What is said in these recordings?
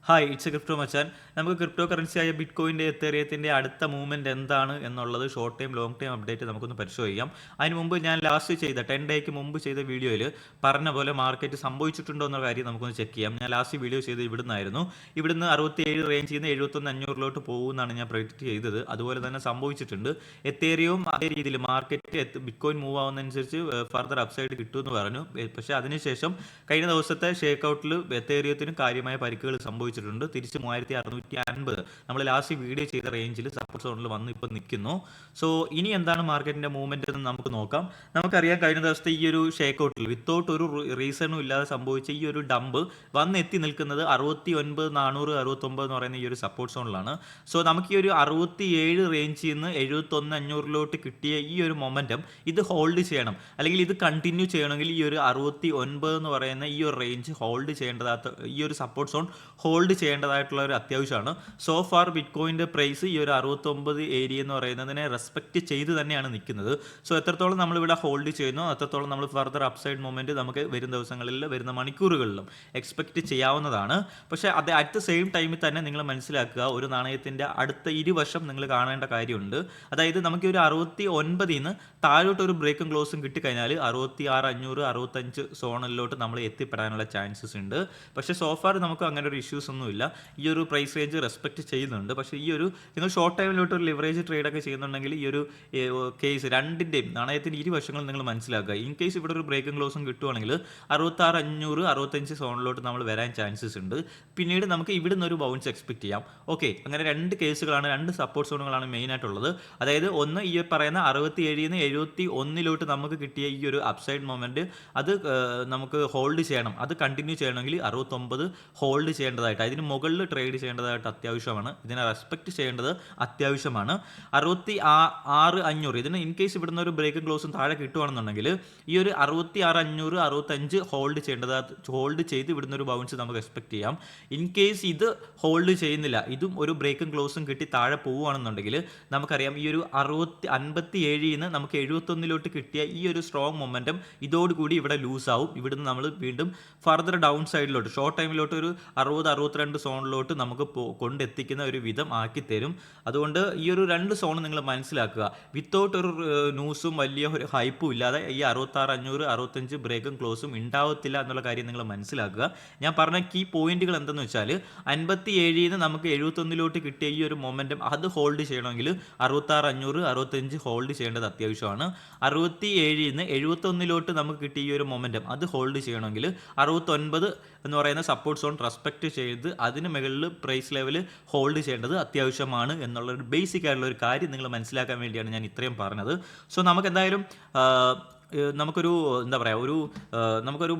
Hi it's A crypto മച്ചാൻ. നമുക്ക് crypto currency ആയ bit കോയിൻ്റെ എത്തേറിയത്തിൻ്റെ അടുത്ത മൂവ്മെൻറ്റ് എന്താണ് എന്നുള്ളത് short time long time update നമുക്കൊന്ന് പരിശോധിക്കാം. അതിന് മുമ്പ് ഞാൻ ലാസ്റ്റ് ചെയ്ത 10 ഡേക്ക് മുമ്പ് ചെയ്ത വീഡിയോയിൽ പറഞ്ഞ പോലെ മാർക്കറ്റ് സംഭവിച്ചിട്ടുണ്ടോ എന്ന കാര്യം നമുക്കൊന്ന് ചെക്ക് ചെയ്യാം. ഞാൻ ലാസ്റ്റ് വീഡിയോ ചെയ്ത് ഇവിടുന്നായിരുന്നു. ഇവിടുന്ന് 67 റേഞ്ചിൽ നിന്ന് 71,500 പോകുമെന്നാണ് ഞാൻ പ്രൊഡിക്റ്റ് ചെയ്തത്. അതുപോലെ തന്നെ സംഭവിച്ചിട്ടുണ്ട്. എത്തേറിയവും അതേ രീതിയിൽ മാർക്കറ്റ് ബിറ്റ് കോയിൻ മൂവ് ആവുന്നതനുസരിച്ച് ഫർദർ അപ്സൈഡ് കിട്ടുമെന്ന് പറഞ്ഞു. പക്ഷേ അതിനുശേഷം കഴിഞ്ഞ ദിവസത്തെ ഷേക്ക് ഔട്ടിൽ എത്തേറിയത്തിന് കാര്യമായ പരിക്കുകൾ സംഭവിച്ചിട്ടുണ്ട്. തിരിച്ച് 3650 നമ്മൾ ലാസ്റ്റ് വീഡിയോ ചെയ്ത റേഞ്ചിൽ സപ്പോർട്ട് സോണിൽ വന്ന് ഇപ്പോൾ നിൽക്കുന്നു. സോ ഇനി എന്താണ് മാർക്കറ്റിന്റെ മൂവ്മെന്റ് എന്ന് നമുക്ക് നോക്കാം. നമുക്കറിയാം കഴിഞ്ഞ ദിവസത്തെ ഈ ഒരു ഷേക്ക് ഔട്ടിൽ വിത്തൗട്ട് ഒരു റീസണും ഇല്ലാതെ സംഭവിച്ച ഈ ഒരു ഡംപ് വന്ന് എത്തി നിൽക്കുന്നത് 69,469 എന്ന് പറയുന്ന ഈ ഒരു സപ്പോർട്ട് സോണിലാണ്. സോ നമുക്ക് ഈ ഒരു 67 റേഞ്ചിൽ നിന്ന് 71,500 കിട്ടിയ ഈ ഒരു മൊമെന്റം ഇത് ഹോൾഡ് ചെയ്യണം, അല്ലെങ്കിൽ ഇത് കണ്ടിന്യൂ ചെയ്യണമെങ്കിൽ ഈ ഒരു 69 എന്ന് പറയുന്ന ഈ ഒരു റേഞ്ച് ഹോൾഡ് ചെയ്യേണ്ടതായിട്ട്, ഈ ഒരു സപ്പോർട്ട് സോൺ ഹോൾഡ് ചെയ്യേണ്ടതായിട്ടുള്ള ഒരു അത്യാവശ്യമാണ്. സോ ഫാർ ബിറ്റ് കോയിൻ്റെ പ്രൈസ് ഈ ഒരു 69 ഏരിയ എന്ന് പറയുന്നതിനെ റെസ്പെക്ട് ചെയ്ത് തന്നെയാണ് നിൽക്കുന്നത്. സോ എത്രത്തോളം നമ്മളിവിടെ ഹോൾഡ് ചെയ്യുന്നു അത്രത്തോളം നമ്മൾ ഫർദർ അപ്സൈഡ് മൂവ്മെൻറ്റ് നമുക്ക് വരും ദിവസങ്ങളിൽ വരുന്ന മണിക്കൂറുകളിലും എക്സ്പെക്ട് ചെയ്യാവുന്നതാണ്. പക്ഷേ അത് അറ്റ് ദ സെയിം ടൈമിൽ തന്നെ നിങ്ങൾ മനസ്സിലാക്കുക, ഒരു നാണയത്തിൻ്റെ അടുത്ത ഇരുവശം നിങ്ങൾ കാണേണ്ട കാര്യമുണ്ട്. അതായത് നമുക്ക് ഒരു 69 നിന്ന് താഴോട്ട് ഒരു ബ്രേക്കും ക്ലോസും കിട്ടിക്കഴിഞ്ഞാൽ 66,500 65 സോണിലോട്ട് നമ്മൾ എത്തിപ്പെടാനുള്ള ചാൻസസ് ഉണ്ട്. പക്ഷേ സോഫാർ നമുക്ക് അങ്ങനെ ഒരു ഇഷ്യൂസ് ഒന്നുമില്ല. ഈ ഒരു പ്രൈസ് റേഞ്ച് റെസ്പെക്ട് ചെയ്യുന്നുണ്ട്. പക്ഷേ ഈ ഒരു നിങ്ങൾ ഷോർട്ട് ടൈമിലോട്ട് ഒരു ലിവറേജ് ട്രേഡൊക്കെ ചെയ്യുന്നുണ്ടെങ്കിൽ ഈ ഒരു കേസ് രണ്ടിൻ്റെയും നാണയത്തിൻ്റെ ഇരുവശങ്ങളും നിങ്ങൾ മനസ്സിലാക്കുക. ഇൻ കേസ് ഇവിടെ ഒരു ബ്രേക്കിംഗ് ക്ലോസും കിട്ടുവാണെങ്കിൽ 66,500 65 സോണിലോട്ട് നമ്മൾ വരാൻ ചാൻസസ് ഉണ്ട്. പിന്നീട് നമുക്ക് ഇവിടുന്ന് ഒരു ബൗൺസ് എക്സ്പെക്ട് ചെയ്യാം. ഓക്കെ, അങ്ങനെ രണ്ട് കേസുകളാണ്, രണ്ട് സപ്പോർട്ട് സോണുകളാണ് മെയിൻ ആയിട്ടുള്ളത്. അതായത് ഒന്ന് ഈ പറയുന്ന 67 നിന്ന് 71 നമുക്ക് കിട്ടിയ ഈ ഒരു അപ്സൈഡ് മൊമെന്റ് അത് നമുക്ക് ഹോൾഡ് ചെയ്യണം. അത് കണ്ടിന്യൂ ചെയ്യണമെങ്കിൽ 69 ഹോൾഡ് ചെയ്യേണ്ടതായിട്ട്, അതിന് മുകളിൽ ട്രേഡ് ചെയ്യേണ്ടതായിട്ട് അത്യാവശ്യമാണ്. ഇതിനെ റെസ്പെക്ട് ചെയ്യേണ്ടത് അത്യാവശ്യമാണ്. 66,500 ഇതിന് ഇൻ കേസ് ഇവിടുന്ന് ഒരു ബ്രേക്കിംഗ് ക്ലോസും താഴെ കിട്ടുവാണെന്നുണ്ടെങ്കിൽ ഈ ഒരു 66,500 65 ഹോൾഡ് ചെയ്ത് ഇവിടുന്ന് ഒരു ബൗൺസ് നമുക്ക് എക്സ്പെക്ട് ചെയ്യാം. ഇൻ കേസ് ഇത് ഹോൾഡ് ചെയ്യുന്നില്ല, ഇതും ഒരു ബ്രേക്കിംഗ് ക്ലോസും കിട്ടി താഴെ പോവുകയാണെന്നുണ്ടെങ്കിൽ നമുക്കറിയാം ഈ ഒരു 57 നിന്ന് നമുക്ക് 71 കിട്ടിയ ഈ ഒരു സ്ട്രോങ് മൊമെന്റം ഇതോടുകൂടി ഇവിടെ ലൂസ് ആവും. ഇവിടുന്ന് നമ്മൾ വീണ്ടും ഫർദർ ഡൗൺ സൈഡിലോട്ട് ഷോർട്ട് ടൈമിലോട്ട് ഒരു 60-62 സോണിലോട്ട് നമുക്ക് കൊണ്ടെത്തിക്കുന്ന ഒരു വിധം ആക്കി തരും. അതുകൊണ്ട് ഈ ഒരു രണ്ട് സോൺ നിങ്ങൾ മനസ്സിലാക്കുക. വിത്തൗട്ട് ഒരു ന്യൂസും വലിയ ഒരു ഹൈപ്പും ഇല്ലാതെ ഈ 66,500 65 ബ്രേക്കും ക്ലോസും ഉണ്ടാവത്തില്ല എന്നുള്ള കാര്യം നിങ്ങൾ മനസ്സിലാക്കുക. ഞാൻ പറഞ്ഞ കീ പോയിന്റുകൾ എന്തെന്ന് വെച്ചാൽ 57 നിന്ന് നമുക്ക് 71 കിട്ടിയ ഈ ഒരു മൊമെന്റം അത് ഹോൾഡ് ചെയ്യണമെങ്കിൽ 66,500 65 ഹോൾഡ് ചെയ്യേണ്ടത് അത്യാവശ്യമാണ്. 67 നിന്ന് 71 നമുക്ക് കിട്ടിയ ഈ ഒരു മൊമെന്റം അത് ഹോൾഡ് ചെയ്യണമെങ്കിൽ 69 എന്ന് പറയുന്ന സപ്പോർട്ട് സോൺ റെസ്പെക്ട് ചെയ്ത് അതിന് മുകളിൽ പ്രൈസ് ലെവൽ ഹോൾഡ് ചെയ്യേണ്ടത് അത്യാവശ്യമാണ് എന്നുള്ളൊരു ബേസിക് ആയിട്ടുള്ള ഒരു കാര്യം നിങ്ങൾ മനസ്സിലാക്കാൻ വേണ്ടിയാണ് ഞാൻ ഇത്രയും പറഞ്ഞത്. സോ നമുക്ക് എന്തായാലും നമുക്കൊരു എന്താ പറയുക, നമുക്കൊരു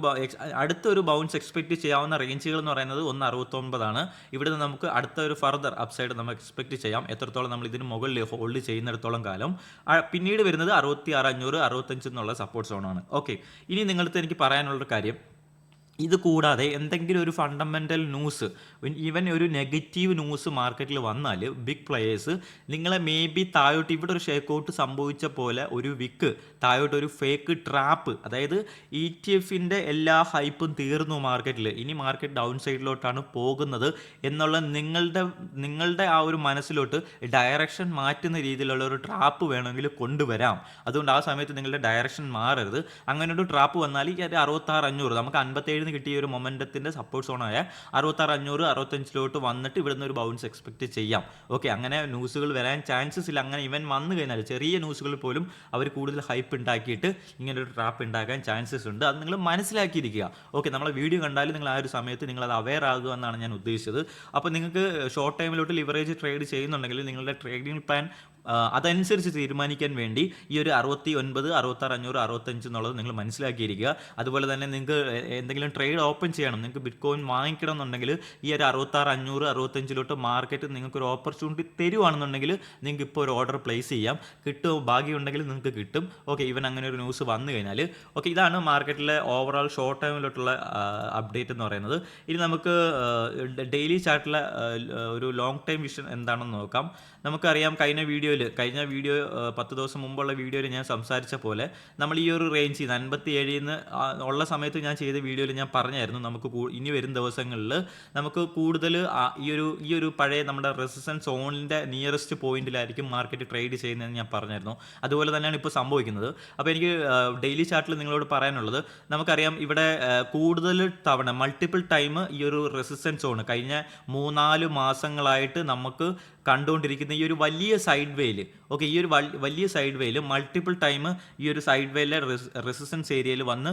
അടുത്തൊരു ബൗൺസ് എക്സ്പെക്ട് ചെയ്യാവുന്ന റേഞ്ചുകൾ എന്ന് പറയുന്നത് 169 ഇവിടുന്ന് നമുക്ക് അടുത്ത ഒരു ഫർദർ അപ്സൈഡ് നമുക്ക് എക്സ്പെക്ട് ചെയ്യാം, എത്രത്തോളം നമ്മൾ ഇതിന് മുകളിൽ ഹോൾഡ് ചെയ്യുന്നിടത്തോളം കാലം. പിന്നീട് വരുന്നത് 66,500 65 എന്നുള്ള സപ്പോർട്ട് സോണാണ്. ഓക്കെ, ഇനി നിങ്ങളടുത്ത് എനിക്ക് പറയാനുള്ളൊരു കാര്യം, ഇത് കൂടാതെ എന്തെങ്കിലും ഒരു ഫണ്ടമെൻ്റൽ ന്യൂസ്, ഈവൻ ഒരു നെഗറ്റീവ് ന്യൂസ് മാർക്കറ്റിൽ വന്നാൽ ബിഗ് പ്ലെയേഴ്സ് നിങ്ങളെ മേ ബി താഴോട്ട് ഇവിടെ ഒരു ഷേക്ക് ഔട്ട് സംഭവിച്ച പോലെ ഒരു വിക്ക് താഴോട്ട് ഒരു ഫേക്ക് ട്രാപ്പ്, അതായത് ETF എല്ലാ ഹൈപ്പും തീർന്നു മാർക്കറ്റിൽ, ഇനി മാർക്കറ്റ് ഡൗൺ സൈഡിലോട്ടാണ് പോകുന്നത് എന്നുള്ള നിങ്ങളുടെ ആ ഒരു മനസ്സിലോട്ട് ഡയറക്ഷൻ മാറ്റുന്ന രീതിയിലുള്ള ഒരു ട്രാപ്പ് വേണമെങ്കിൽ കൊണ്ടുവരാം. അതുകൊണ്ട് ആ സമയത്ത് നിങ്ങളുടെ ഡയറക്ഷൻ മാറരുത്. അങ്ങനെ ഒരു ട്രാപ്പ് വന്നാൽ ഈ 66,500 നമുക്ക് 57 കിട്ടിയ ഒരു മൊമെന്റത്തിന്റെ സപ്പോർട്ട് സോണായ 66,500 65 വന്നിട്ട് ഇവിടുന്ന് ഒരു ബൗൺസ് എക്സ്പെക്ട് ചെയ്യാം. ഓക്കെ, അങ്ങനെ ന്യൂസുകൾ വരാൻ ചാൻസസ് ഇല്ല. അങ്ങനെ ഇവൻ വന്നു കഴിഞ്ഞാൽ ചെറിയ ന്യൂസുകളിൽ പോലും അവർ കൂടുതൽ ഹൈപ്പ് ഉണ്ടാക്കിയിട്ട് ഇങ്ങനെ ഒരു ട്രാപ്പ് ഉണ്ടാക്കാൻ ചാൻസസ് ഉണ്ട്. അത് നിങ്ങൾ മനസ്സിലാക്കിയിരിക്കുക. ഓക്കെ, നമ്മളെ വീഡിയോ കണ്ടാൽ നിങ്ങൾ ആ ഒരു സമയത്ത് നിങ്ങൾ അത് അവെയർ ആകുക എന്നാണ് ഞാൻ ഉദ്ദേശിച്ചത്. അപ്പോൾ നിങ്ങൾക്ക് ഷോർട്ട് ടൈമിലോട്ട് ലിവറേജ് ട്രേഡ് ചെയ്യുന്നുണ്ടെങ്കിൽ നിങ്ങളുടെ ട്രേഡിംഗ് പ്ലാൻ അതനുസരിച്ച് തീരുമാനിക്കാൻ വേണ്ടി ഈ ഒരു 69 66,500 65 എന്നുള്ളത് നിങ്ങൾ മനസ്സിലാക്കിയിരിക്കുക. അതുപോലെ തന്നെ നിങ്ങൾക്ക് എന്തെങ്കിലും ട്രേഡ് ഓപ്പൺ ചെയ്യണം, നിങ്ങൾക്ക് ബിറ്റ് കോയിൻ വാങ്ങിക്കണം എന്നുണ്ടെങ്കിൽ ഈ ഒരു 66,500 65 മാർക്കറ്റ് നിങ്ങൾക്ക് ഒരു ഓപ്പർച്യൂണിറ്റി തരുവാണെന്നുണ്ടെങ്കിൽ നിങ്ങൾക്ക് ഇപ്പോൾ ഒരു ഓർഡർ പ്ലേസ് ചെയ്യാം. ഭാഗ്യമുണ്ടെങ്കിൽ നിങ്ങൾക്ക് കിട്ടും. ഓക്കെ, ഇവൻ അങ്ങനെ ഒരു ന്യൂസ് വന്നു കഴിഞ്ഞാൽ. ഓക്കെ, ഇതാണ് മാർക്കറ്റിലെ ഓവറോൾ ഷോർട്ട് ടൈമിലോട്ടുള്ള അപ്ഡേറ്റ് എന്ന് പറയുന്നത്. ഇനി നമുക്ക് ഡെയിലി ചാർട്ടിലെ ഒരു ലോങ് ടൈം വിഷൻ എന്താണെന്ന് നോക്കാം. നമുക്കറിയാം കഴിഞ്ഞ വീഡിയോയിൽ കഴിഞ്ഞ വീഡിയോ 10 ദിവസം മുമ്പുള്ള വീഡിയോയിൽ ഞാൻ സംസാരിച്ച പോലെ നമ്മൾ ഈ ഒരു റേഞ്ചിൽ നിന്ന് 57 ഉള്ള സമയത്ത് ഞാൻ ചെയ്ത വീഡിയോയിൽ ഞാൻ പറഞ്ഞായിരുന്നു നമുക്ക് ഇനി വരും ദിവസങ്ങളിൽ നമുക്ക് കൂടുതൽ ഈ ഒരു പഴയ നമ്മുടെ റെസിസ്റ്റൻസ് സോണിൻ്റെ നിയറസ്റ്റ് പോയിന്റിലായിരിക്കും മാർക്കറ്റ് ട്രേഡ് ചെയ്യുന്നതെന്ന് ഞാൻ പറഞ്ഞായിരുന്നു. അതുപോലെ തന്നെയാണ് ഇപ്പോൾ സംഭവിക്കുന്നത്. അപ്പോൾ എനിക്ക് ഡെയിലി ചാർട്ടിൽ നിങ്ങളോട് പറയാനുള്ളത്, നമുക്കറിയാം ഇവിടെ കൂടുതൽ തവണ മൾട്ടിപ്പിൾ ടൈം ഈ ഒരു റെസിസ്റ്റൻസ് സോൺ കഴിഞ്ഞ 3-4 മാസങ്ങളായിട്ട് നമുക്ക് കണ്ടുകൊണ്ടിരിക്കുന്ന ഈ ഒരു വലിയ സൈഡ് വേയിൽ, ഓക്കെ, ഈ ഒരു വലിയ സൈഡ് വേയിൽ മൾട്ടിപ്പിൾ ടൈം ഈ ഒരു സൈഡ് വേയിലെ റെസിസ്റ്റൻസ് ഏരിയയിൽ വന്ന്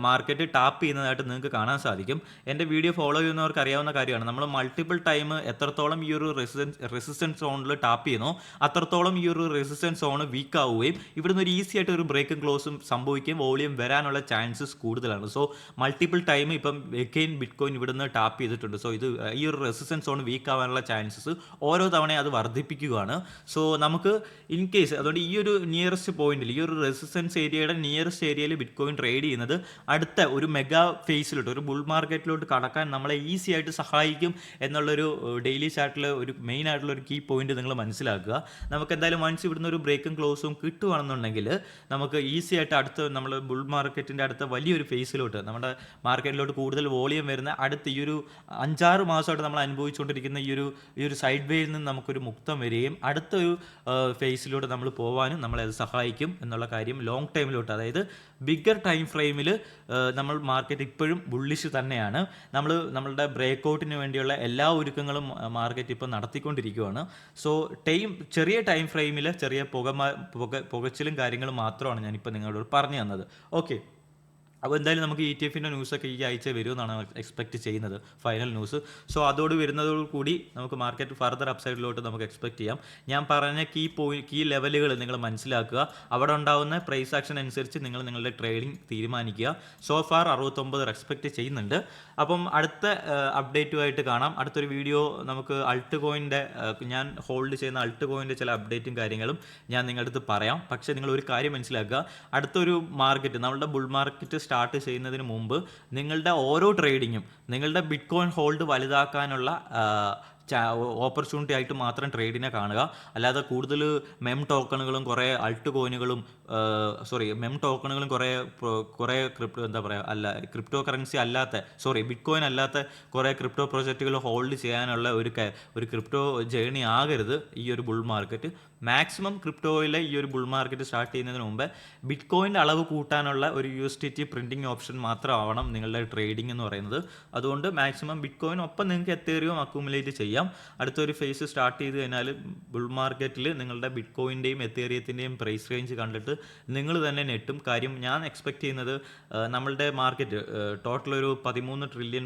മാർക്കറ്റ് ടാപ്പ് ചെയ്യുന്നതായിട്ട് നിങ്ങൾക്ക് കാണാൻ സാധിക്കും. എൻ്റെ വീഡിയോ ഫോളോ ചെയ്യുന്നവർക്ക് അറിയാവുന്ന കാര്യമാണ്. നമ്മൾ മൾട്ടിപ്പിൾ ടൈം എത്രത്തോളം ഈ ഒരു റെസിസ്റ്റൻസ് സോണിൽ ടാപ്പ് ചെയ്യുന്നോ അത്രത്തോളം ഈ ഒരു റെസിസ്റ്റൻസ് സോൺ വീക്ക് ആവുകയും ഇവിടുന്ന് ഒരു ഈസി ആയിട്ട് ഒരു ബ്രേക്കും ക്ലോസും സംഭവിക്കുകയും വോളിയം വരാനുള്ള ചാൻസസ് കൂടുതലാണ്. സോ മൾട്ടിപ്പിൾ ടൈം ഇപ്പം എഗെയിൻ ബിറ്റ്കോയിൻ ഇവിടുന്ന് ടാപ്പ് ചെയ്തിട്ടുണ്ട്. സോ ഇത് ഈ ഒരു റെസിസ്റ്റൻസ് സോൺ വീക്ക് ആവാനുള്ള ചാൻസസ് ഓരോ തവണ അത് വർദ്ധിപ്പിക്കുകയാണ്. സോ നമുക്ക് ഇൻ കേസ് അതുകൊണ്ട് ഈ ഒരു നിയറസ്റ്റ് പോയിന്റിൽ, ഈ ഒരു റെസിസ്റ്റൻസ് ഏരിയയുടെ നിയറസ്റ്റ് ഏരിയയിൽ ബിറ്റ്കോയിൻ ട്രേഡ് ചെയ്യുന്നത് അടുത്ത ഒരു മെഗാ ഫേസിലോട്ട്, ഒരു ബുൾ മാർക്കറ്റിലോട്ട് കടക്കാൻ നമ്മളെ ഈസി ആയിട്ട് സഹായിക്കും എന്നുള്ളൊരു ഡെയിലി ചാർട്ടിൽ ഒരു മെയിൻ ആയിട്ടുള്ള ഒരു കീ പോയിന്റ് നിങ്ങൾ മനസ്സിലാക്കുക. നമുക്ക് എന്തായാലും വൺസ് ഇവിടുന്ന് ഒരു ബ്രേക്കും ക്ലോസും കിട്ടുകയാണെന്നുണ്ടെങ്കിൽ നമുക്ക് ഈസി ആയിട്ട് അടുത്ത നമ്മൾ ബുൾ മാർക്കറ്റിൻ്റെ അടുത്ത വലിയൊരു ഫേസിലോട്ട്, നമ്മുടെ മാർക്കറ്റിലോട്ട് കൂടുതൽ വോളിയം വരുന്ന അടുത്ത ഈ ഒരു 5-6 മാസമായിട്ട് നമ്മൾ അനുഭവിച്ചുകൊണ്ടിരിക്കുന്ന ഈ ഒരു സൈഡ് വേയിൽ നിന്ന് നമുക്കൊരു മുക്തം വരികയും അടുത്തൊരു ഫേസിലൂടെ നമ്മൾ പോകാനും നമ്മളെ അത് സഹായിക്കും എന്നുള്ള കാര്യം ലോങ് ടൈമിലോട്ട്, അതായത് ബിഗ്ഗർ ടൈം ഫ്രെയിമിൽ നമ്മൾ മാർക്കറ്റ് ഇപ്പോഴും ബുള്ളിഷ് തന്നെയാണ്. നമ്മളുടെ ബ്രേക്കൗട്ടിന് വേണ്ടിയുള്ള എല്ലാ ഒരുക്കങ്ങളും മാർക്കറ്റ് ഇപ്പോൾ നടത്തിക്കൊണ്ടിരിക്കുകയാണ്. സോ ചെറിയ ടൈം ഫ്രെയിമിൽ ചെറിയ പുകച്ചിലും കാര്യങ്ങളും മാത്രമാണ് ഞാനിപ്പോൾ നിങ്ങളോട് പറഞ്ഞു തന്നത്. ഓക്കെ, അപ്പോൾ എന്തായാലും നമുക്ക് ETF-ൻ്റെ ന്യൂസൊക്കെ ഈ ആഴ്ച വരുമെന്നാണ് എക്സ്പെക്റ്റ് ചെയ്യുന്നത്, ഫൈനൽ ന്യൂസ്. സോ അതോട് വരുന്നതോടുകൂടി നമുക്ക് മാർക്കറ്റ് ഫർദർ അപ്സൈഡിലോട്ട് നമുക്ക് എക്സ്പെക്റ്റ് ചെയ്യാം. ഞാൻ പറഞ്ഞ കീ ലെവലുകൾ നിങ്ങൾ മനസ്സിലാക്കുക. അവിടെ ഉണ്ടാകുന്ന പ്രൈസ് ആക്ഷൻ അനുസരിച്ച് നിങ്ങൾ നിങ്ങളുടെ ട്രേഡിംഗ് തീരുമാനിക്കുക. സോ ഫാർ 69 എക്സ്പെക്റ്റ് ചെയ്യുന്നുണ്ട്. അപ്പം അടുത്ത അപ്ഡേറ്റുമായിട്ട് കാണാം. അടുത്തൊരു വീഡിയോ നമുക്ക് അൾട്ട് കോയിൻ്റെ, ഞാൻ ഹോൾഡ് ചെയ്യുന്ന അൾട്ട് കോയിൻ്റെ ചില അപ്ഡേറ്റും കാര്യങ്ങളും ഞാൻ നിങ്ങളുടെ അടുത്ത് പറയാം. പക്ഷേ നിങ്ങൾ ഒരു കാര്യം മനസ്സിലാക്കുക, അടുത്തൊരു മാർക്കറ്റ്, നമ്മളുടെ ബുൾ മാർക്കറ്റ് സ്റ്റാർട്ട് ചെയ്യുന്നതിന് മുമ്പ് നിങ്ങളുടെ ഓരോ ട്രേഡിങ്ങും നിങ്ങളുടെ ബിറ്റ്കോയിൻ ഹോൾഡ് വലുതാക്കാനുള്ള ഓപ്പർച്യൂണിറ്റി ആയിട്ട് മാത്രം ട്രേഡിനെ കാണുക. അല്ലാതെ കൂടുതൽ മെം ടോക്കണുകളും കുറേ അൾട്ട് കോയിനുകളും കുറേ ക്രിപ്റ്റോ കറൻസി അല്ലാത്ത ബിറ്റ്കോയിൻ അല്ലാത്ത കുറേ ക്രിപ്റ്റോ പ്രോജക്റ്റുകൾ ഹോൾഡ് ചെയ്യാനുള്ള ഒരു ക്രിപ്റ്റോ ജേണി ആകരുത് ഈ ഒരു ബുൾ മാർക്കറ്റ്. മാക്സിമം ക്രിപ്റ്റോയിലെ ഈ ഒരു ബുൾ മാർക്കറ്റ് സ്റ്റാർട്ട് ചെയ്യുന്നതിന് മുമ്പ് ബിറ്റ്കോയിൻ്റെ അളവ് കൂട്ടാനുള്ള ഒരു USDT പ്രിൻറ്റിംഗ് ഓപ്ഷൻ മാത്രമാവണം നിങ്ങളുടെ ട്രേഡിംഗ് എന്ന് പറയുന്നത്. അതുകൊണ്ട് മാക്സിമം ബിറ്റ്കോയിൻ ഒപ്പം നിങ്ങൾക്ക് എത്തേറിയം അക്യുമുലേറ്റ് ചെയ്യാം. അടുത്തൊരു ഫേസ് സ്റ്റാർട്ട് ചെയ്ത് കഴിഞ്ഞാൽ ബുൾ മാർക്കറ്റിൽ നിങ്ങളുടെ ബിറ്റ്കോയിൻ്റെയും എത്തേറിയത്തിൻ്റെയും പ്രൈസ് റേഞ്ച് കണ്ടിട്ട് നിങ്ങൾ തന്നെ നെട്ടും. കാര്യം ഞാൻ എക്സ്പെക്റ്റ് ചെയ്യുന്നത് നമ്മളുടെ മാർക്കറ്റ് ടോട്ടൽ ഒരു 13 ട്രില്യൺ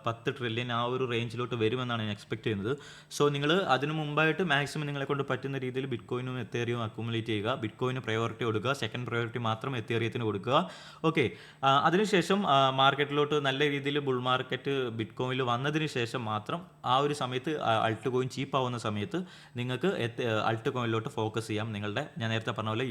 10 ട്രില്യൺ ആ ഒരു റേഞ്ചിലോട്ട് വരുമെന്നാണ് ഞാൻ എക്സ്പെക്റ്റ് ചെയ്യുന്നത്. സോ നിങ്ങൾ അതിന് മുമ്പായിട്ട് മാക്സിമം നിങ്ങളെ കൊണ്ട് പറ്റുന്ന രീതിയിൽ ബിറ്റ്കോയിനും എത്തേറിയവും അക്യുമുലേറ്റ് ചെയ്യുക. ബിറ്റ്കോയിന് പ്രയോറിറ്റി കൊടുക്കുക, സെക്കൻഡ് പ്രയോറിറ്റി മാത്രം എത്തേറിയത്തിന് കൊടുക്കുക. ഓക്കെ, അതിനുശേഷം മാർക്കറ്റിലോട്ട് നല്ല രീതിയിൽ ബുൾ മാർക്കറ്റ് ബിറ്റ്കോയിനിൽ വന്നതിന് ശേഷം മാത്രം ആ ഒരു സമയത്ത് അൾട്ട് കോയിൻ ചീപ്പാവുന്ന സമയത്ത് നിങ്ങൾക്ക് അൾട്ട് കോയിനിലോട്ട് ഫോക്കസ് ചെയ്യാം. ഞാൻ നേരത്തെ പറഞ്ഞ പോലെ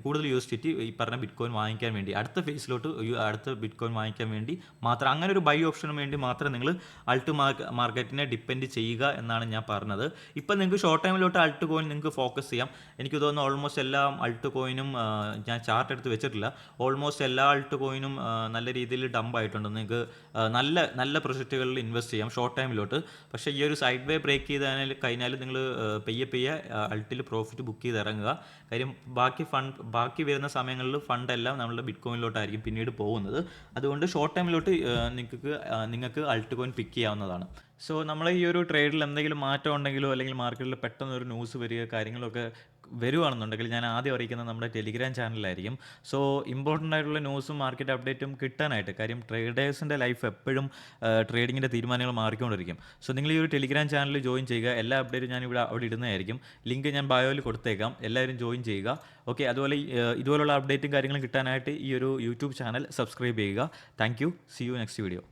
കൂടുതൽ USDT ഈ പറഞ്ഞ ബിറ്റ്കോയിൻ വാങ്ങിക്കാൻ വേണ്ടി, അടുത്ത ഫേസിലോട്ട് അടുത്ത ബിറ്റ്കോയിൻ വാങ്ങിക്കാൻ വേണ്ടി മാത്രം, അങ്ങനെ ഒരു ബൈ ഓപ്ഷന് വേണ്ടി മാത്രം നിങ്ങൾ അൾട്ട് മാർക്കറ്റിനെ ഡിപ്പെൻഡ് ചെയ്യുക എന്നാണ് ഞാൻ പറഞ്ഞത്. ഇപ്പം നിങ്ങൾക്ക് ഷോർട്ട് ടൈമിലോട്ട് അൾട്ട് കോയിൻ നിങ്ങൾക്ക് ഫോക്കസ് ചെയ്യാം. എനിക്ക് തോന്നുന്നു ഓൾമോസ്റ്റ് എല്ലാ അൾട്ട് കോയിനും, ഞാൻ ചാർട്ട് എടുത്ത് വെച്ചിട്ടില്ല, ഓൾമോസ്റ്റ് എല്ലാ അൾട്ട് കോയിനും നല്ല രീതിയിൽ ഡംപ് ആയിട്ടുണ്ട്. നിങ്ങൾക്ക് നല്ല പ്രൊജക്റ്റുകളിൽ ഇൻവെസ്റ്റ് ചെയ്യാം ഷോർട്ട് ടൈമിലോട്ട്. പക്ഷേ ഈ ഒരു സൈഡ് വേ ബ്രേക്ക് കഴിഞ്ഞാൽ നിങ്ങൾ പെയ്യെ അൾട്ടിൽ പ്രോഫിറ്റ് ബുക്ക് ചെയ്ത് ഇറങ്ങുക. കാര്യം ബാക്കി വരുന്ന സമയങ്ങളിൽ ഫണ്ടെല്ലാം നമ്മളുടെ ബിറ്റ്കോയിനിലോട്ടായിരിക്കും പിന്നീട് പോകുന്നത്. അതുകൊണ്ട് ഷോർട്ട് ടൈമിലോട്ട് നിങ്ങൾക്ക് അൾട്ട് കോയിൻ പിക്ക് ചെയ്യാവുന്നതാണ്. സോ നമ്മൾ ഈ ഒരു ട്രേഡിൽ എന്തെങ്കിലും മാറ്റം ഉണ്ടെങ്കിലോ അല്ലെങ്കിൽ മാർക്കറ്റിൽ പെട്ടെന്ന് ഒരു ന്യൂസ് വരിക കാര്യങ്ങളൊക്കെ വരുവാണെന്നുണ്ടെങ്കിൽ ഞാൻ ആദ്യം അറിയിക്കുന്നത് നമ്മുടെ ടെലിഗ്രാം ചാനലിലായിരിക്കും. സോ ഇമ്പോർട്ടൻ്റ് ആയിട്ടുള്ള ന്യൂസും മാർക്കറ്റ് അപ്ഡേറ്റും കിട്ടാനായിട്ട്, കാര്യം ട്രേഡേഴ്സിൻ്റെ ലൈഫ് എപ്പോഴും ട്രേഡിങ്ങിൻ്റെ തീരുമാനങ്ങൾ മാറിക്കൊണ്ടിരിക്കും. സോ നിങ്ങൾ ഈ ഒരു ടെലിഗ്രാം ചാനൽ ജോയിൻ ചെയ്യുക. എല്ലാ അപ്ഡേറ്റും ഞാൻ അവിടെ ഇടുന്നതായിരിക്കും. ലിങ്ക് ഞാൻ ബയോയിൽ കൊടുത്തേക്കാം. എല്ലാവരും ജോയിൻ ചെയ്യുക. ഓക്കെ, അതുപോലെ ഇതുപോലുള്ള അപ്ഡേറ്റും കാര്യങ്ങളും കിട്ടാനായിട്ട് ഈ ഒരു യൂട്യൂബ് ചാനൽ സബ്സ്ക്രൈബ് ചെയ്യുക. Thank you. See you next video.